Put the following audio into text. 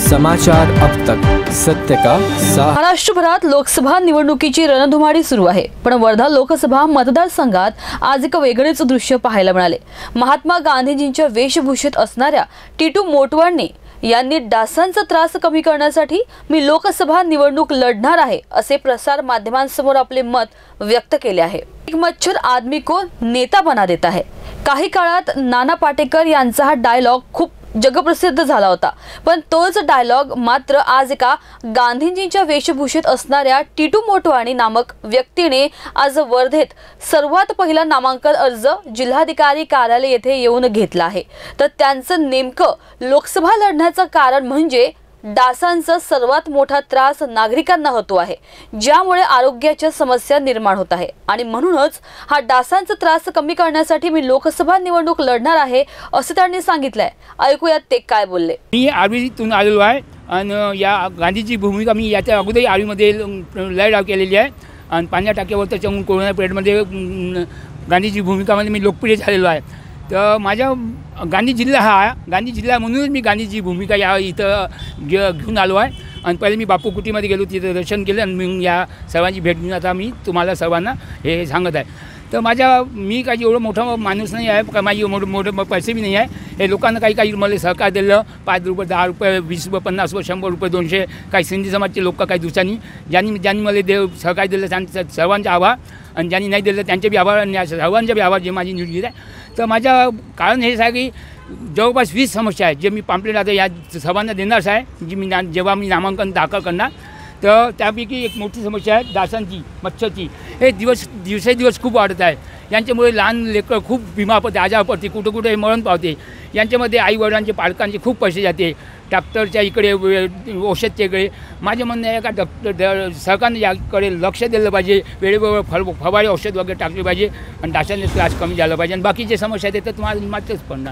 समाचार अब तक, सत्य का साथ। महाराष्ट्रभरात लोकसभा निवडणुकीची रणधुमाळी सुरू आहे, पण वर्धा लोकसभा मतदारसंघात आज एक वेगळेच दृश्य पाहायला मिळाले। महात्मा गांधीजींच्या वेशभूषेत असणाऱ्या टीटू मोटवानी यांनी डासांचा त्रास कमी करण्यासाठी मी लोकसभा निवडणूक लढणार आहे असे प्रसार माध्यमांसमोर आपले मत व्यक्त केले आहे। एक मच्छर आदमी को नेता बना देता है। काही काळात नाना पाटेकर यांचा हा डायलॉग खूप जगप्रसिद्ध झाला होता, पण तोच डायलॉग मात्र आज एका गांधीजींच्या वेशभूषेत असणाऱ्या टीटू मोटवानी नामक व्यक्तीने आज वर्धेत सर्वात पहिला नामांकन अर्ज जिल्हाधिकारी कार्यालय येथे येऊन घेतला आहे। तर त्यांचं नेमकं लोकसभा लढण्याचं कारण म्हणजे डासांचा सर्वात मोठा त्रास नागरिकांना होतो आहे, ज्यामुळे आरोग्याच्या समस्या निर्माण होत आहे आणि म्हणूनच हा डासांचा त्रास कमी करण्यासाठी मी लोकसभा निवडणूक लढणार आहे असे त्यांनी सांगितलंय। ऐकूयात ते काय बोलले। मी आर्वीतून आलेलो आहे आणि या गांधीची भूमिका मी याच्या अगोदरही आर्वीमध्ये लढाव केलेली आहे आणि पाण्या टाक्यावर त्याच्याहून कोरोना पिरियडमध्ये गांधीची भूमिकामध्ये मी लोकप्रिय झालेलो आहे। तर माझ्या गांधी जिल्हा म्हणूनच मी गांधीची भूमिका या इथं घेऊन आलो आहे आणि पहिले मी बापू कुटीमध्ये गेलो, तिथं दर्शन केलं आणि मी या सर्वांची भेट घेऊन आता मी तुम्हाला सर्वांना हे सांगत आहे। तर मी काही एवढं मोठा माणूस नाही आहे, का माझी मोठे पैसे बी नाही आहे। हे लोकांना काही मला सहकार दिलं, 5 रुपये 10 रुपये 20 रुपये 50 रुपये 100 रुपये 200 काही सिंधी समाजचे लोक काही दिवसांनी ज्यांनी मला सहकार दिलं त्यांचं सर्वांचे आभार आणि ज्यांनी नाही दिलं त्यांचे बी आभार आणि सर्वांचे बी आभार जे माझी निवडली आहे। तर माझं कारण हेच आहे की जवळपास 20 समस्या आहेत जे मी पॅम्पलेट आता या सर्वांना देणारच आहे, जी मी जेव्हा मी नामांकन दाखल करणार। तर त्यापैकी एक मोठी समस्या आहे डासांची, मच्छरची। हे दिवसेदिवस खूप वाढत आहे। यांच्यामुळे लहान लेकरं खूप बिमार पडते, आजार पडते, कुठे मरण पावते। यांच्यामध्ये आईवडिलांचे पालकांचे खूप पैसे जाते, डॉक्टरच्या इकडे औषधच्या इकडे। माझं म्हणणं आहे का सरकारने याकडे लक्ष दिलं पाहिजे, वेळेवर फवारे औषध वगैरे टाकले पाहिजे आणि डासांचा त्रास कमी झाला पाहिजे आणि बाकीचे समस्या आहेत तर तुम्हाला मात्रच पडणार।